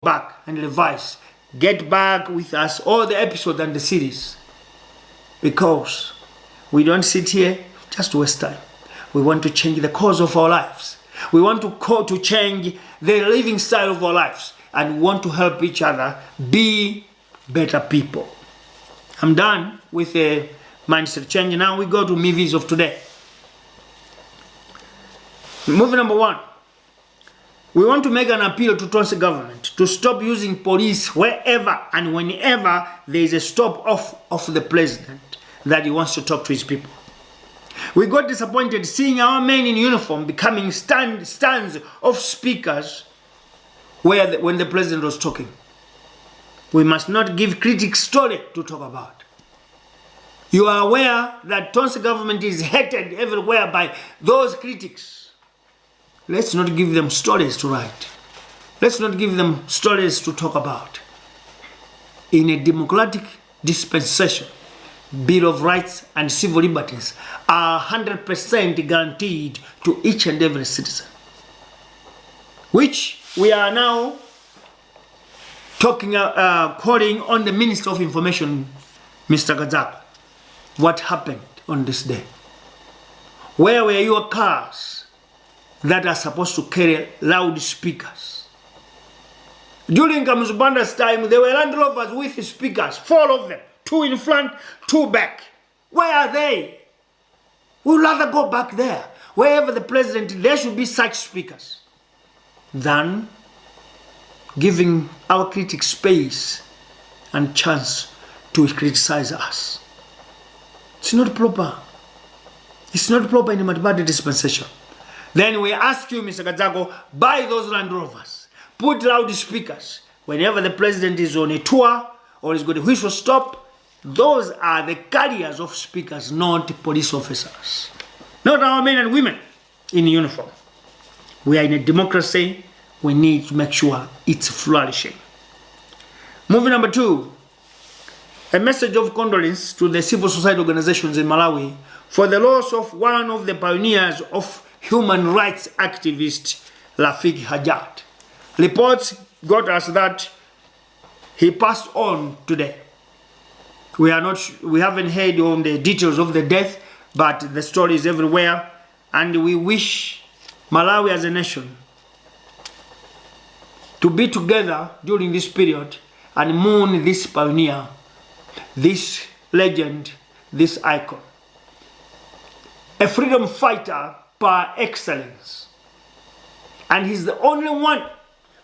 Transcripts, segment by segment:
back and revise. Get back with us all the episodes and the series. Because we don't sit here just to waste time. We want to change the course of our lives. We want to change the living style of our lives. And we want to help each other be better people. I'm done with the mindset change. Now we go to movies of today. Movie number 1. We want to make an appeal to Tonse government to stop using police wherever and whenever there is a stop off of the president that he wants to talk to his people. We got disappointed seeing our men in uniform becoming stands of speakers when the president was talking. We must not give critics story to talk about. You are aware that Tonse government is hated everywhere by those critics. Let's not give them stories to write. Let's not give them stories to talk about. In a democratic dispensation, Bill of Rights and Civil Liberties are 100% guaranteed to each and every citizen. Which we are now talking, calling on the Minister of Information, Mr. Gazak. What happened on this day? Where were your cars that are supposed to carry loudspeakers? During Kamuzubanda's time, there were Land Rovers with speakers, 4 of them, 2 in front, 2 back. Where are they? We'd rather go back there. Wherever the president, there should be such speakers than giving our critics space and chance to criticize us. It's not proper. It's not proper in a Matibadi dispensation. Then we ask you, Mr. Kazago, buy those Land Rovers. Put loudspeakers. Whenever the president is on a tour or is going to whistle stop, those are the carriers of speakers, not police officers. Not our men and women in uniform. We are in a democracy. We need to make sure it's flourishing. Movie number 2. A message of condolence to the civil society organizations in Malawi for the loss of one of the pioneers of human rights activist Rafiki Hajat. Reports got us that he passed on today. We haven't heard on the details of the death, but the story is everywhere, and we wish Malawi as a nation to be together during this period and mourn this pioneer, this legend, this icon. A freedom fighter par excellence. And he's the only one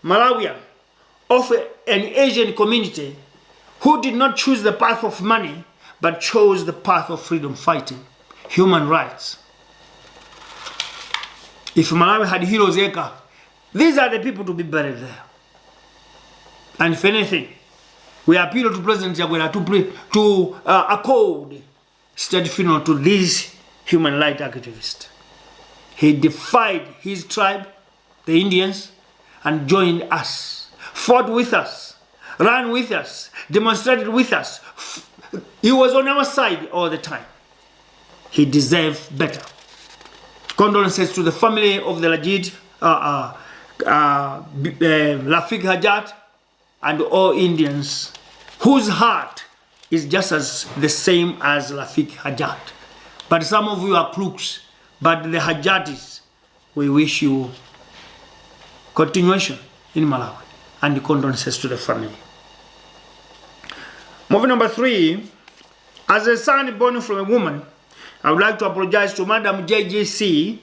Malawian of an Asian community who did not choose the path of money, but chose the path of freedom fighting, human rights. If Malawi had heroes, these are the people to be buried there. And if anything, we appeal to President Jaguera to accord state funeral to these human rights activists. He defied his tribe, the Indians, and joined us, fought with us, ran with us, demonstrated with us. He was on our side all the time. He deserved better. Condolences to the family of the Rafiki Hajat and all Indians whose heart is just as the same as Rafiki Hajat. But some of you are crooks. But the Hajatis, we wish you continuation in Malawi and the condolences to the family. Movie number 3. As a son born from a woman, I would like to apologize to Madam JJC.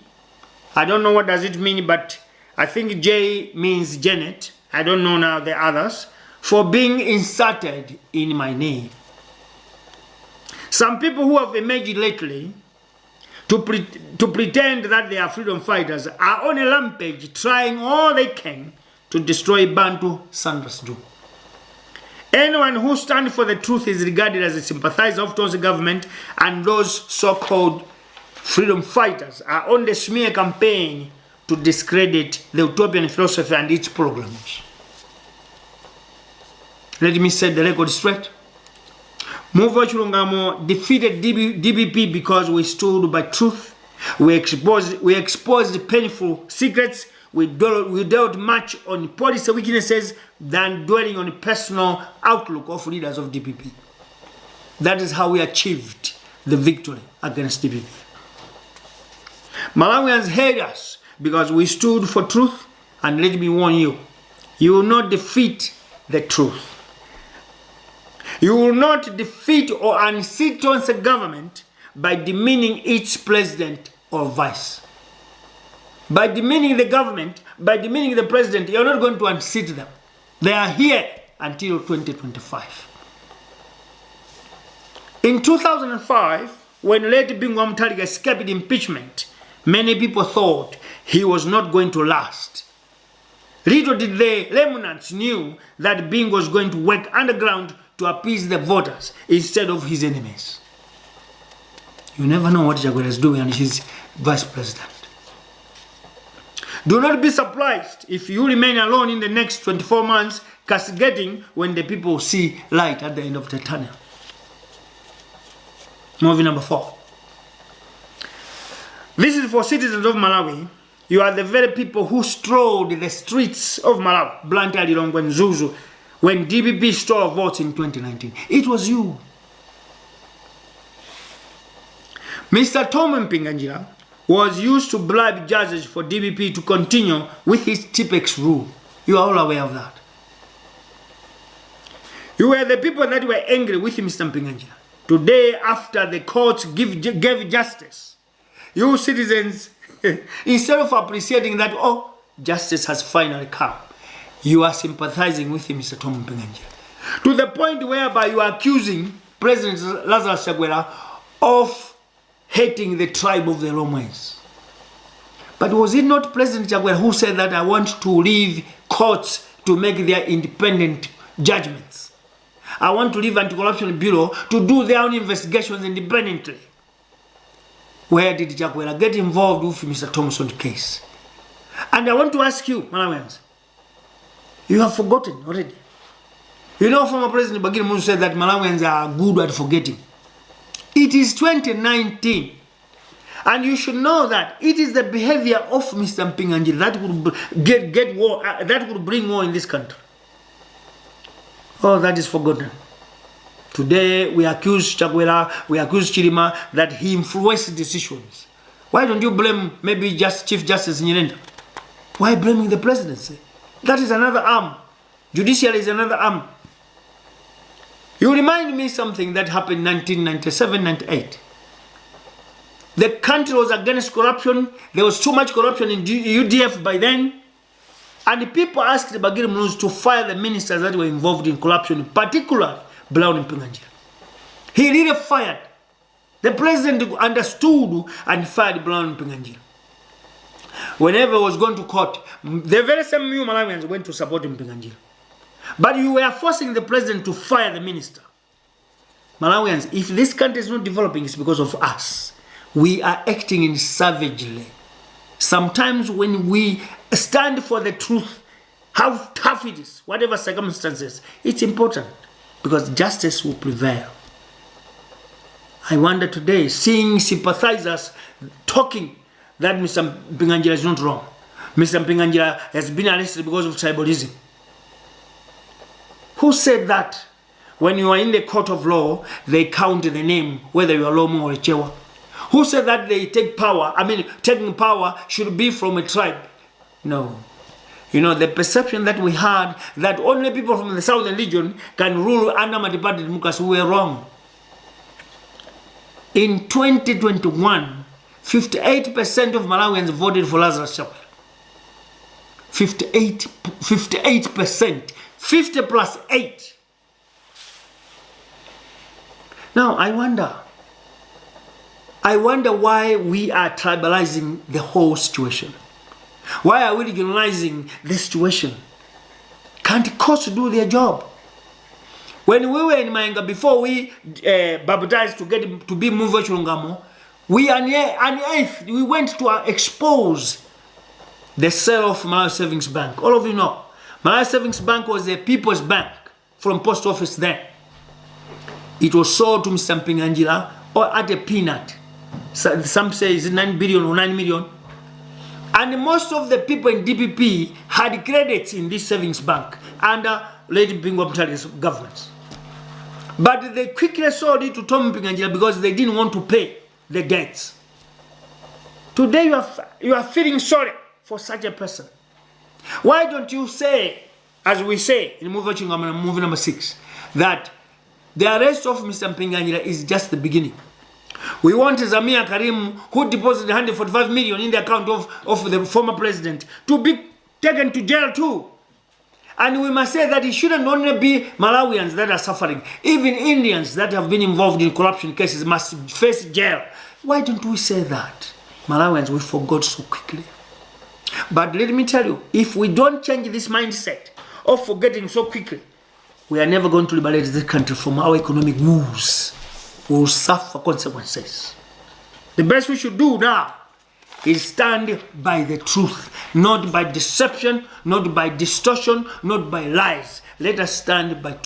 I don't know what does it mean, but I think J means Janet. I don't know now the others. For being inserted in my name. Some people who have emerged lately to pretend that they are freedom fighters are on a rampage trying all they can to destroy Bantu Sandrasdu. Anyone who stands for the truth is regarded as a sympathizer of Tonse government, and those so-called freedom fighters are on the smear campaign to discredit the utopian philosophy and its programs. Let me set the record straight. Muvi Wachilungamo defeated DBP because we stood by truth. We exposed painful secrets. we dealt much on policy weaknesses than dwelling on the personal outlook of leaders of DPP. That is how we achieved the victory against DPP. Malawians hate us because we stood for truth, and let me warn you, you will not defeat the truth. You will not defeat or unseat the government by demeaning its president or vice. By demeaning the government, by demeaning the president, you're not going to unseat them. They are here until 2025. In 2005, when late Bingu Mutharika escaped impeachment, many people thought he was not going to last. Little did the remnants knew that Bingu was going to work underground to appease the voters instead of his enemies. You never know what Chakwera is doing and he's vice president. Do not be surprised if you remain alone in the next 24 months, castigating when the people see light at the end of the tunnel. Movie number 4. This is for citizens of Malawi. You are the very people who strode the streets of Malawi, Blantyre, Lilongwe, and Zuzu, when DPP stole votes in 2019. It was you. Mr. Tom Mpinganjira was used to bribe judges for DPP to continue with his TPEX rule. You are all aware of that. You were the people that were angry with Mr. Mpinganjira. Today, after the courts gave justice, you citizens, instead of appreciating that, oh, justice has finally come, you are sympathizing with Mr. Tom Mpinganjira. To the point whereby you are accusing President Lazarus Chakwera of hating the tribe of the Lomwes. But was it not President Chakwera who said that I want to leave courts to make their independent judgments? I want to leave Anti-Corruption Bureau to do their own investigations independently. Where did Chakwera get involved with Mr. Thompson's case? And I want to ask you, Malawians, you have forgotten already. You know, former President Bagir Musu said that Malawians are good at forgetting. It is 2019, and you should know that it is the behavior of Mr. Mpinganjira that would get war, that would bring war in this country. Oh, that is forgotten. Today we accuse Chakwera, we accuse Chirima that he influenced decisions. Why don't you blame maybe just Chief Justice Nyirenda? Why blaming the presidency? That is another arm. Judiciary is another arm. You remind me something that happened in 1997-98. The country was against corruption. There was too much corruption in UDF by then. And the people asked Bagir Musu to fire the ministers that were involved in corruption, in particular Brown Mpinganjira. He really fired. The president understood and fired Brown Mpinganjira. Whenever he was going to court, the very same new Malawians went to support Mpinganjira. But you were forcing the president to fire the minister. Malawians, if this country is not developing, it's because of us. We are acting in savagely. Sometimes when we stand for the truth, how tough it is, whatever circumstances, it's important because justice will prevail. I wonder today, seeing sympathizers talking that Mr. Mpinganjira is not wrong. Mr. Mpinganjira has been arrested because of tribalism. Who said that when you are in the court of law, they count the name, whether you are Lomo or Chewa? Who said that they take power, taking power should be from a tribe? No. You know, the perception that we had that only people from the southern region can rule under Matipati Mukas, we were wrong. In 2021, 58% of Malawians voted for Lazarus Chakwera. 58%. 50 plus 8. Now, I wonder why we are tribalizing the whole situation. Why are we regionalizing the situation? Can't courts do their job? When we were in Mayenga, before we baptized to get to be Muvi Wachilungamo, we unearthed, we went to expose the sale of Malawi Savings Bank. All of you know. Malawi Savings Bank was a people's bank from post office then. It was sold to Mr. Mpinganjira or at a peanut. So some say it's 9 billion or 9 million. And most of the people in DPP had credits in this savings bank under Lady Bingo Mutali's governments. But they quickly sold it to Tom Pinganjila because they didn't want to pay the debts. Today you are feeling sorry for such a person. Why don't you say, as we say in Muvi Wachilungamo, movie number 6, that the arrest of Mr. Mpinganyira is just the beginning. We want Zamia Karim, who deposited 145 million in the account of the former president, to be taken to jail too. And we must say that it shouldn't only be Malawians that are suffering. Even Indians that have been involved in corruption cases must face jail. Why don't we say that? Malawians, we forgot so quickly. But let me tell you, if we don't change this mindset of forgetting so quickly, we are never going to liberate this country from our economic woes. We will suffer consequences. The best we should do now is stand by the truth, not by deception, not by distortion, not by lies. Let us stand by truth.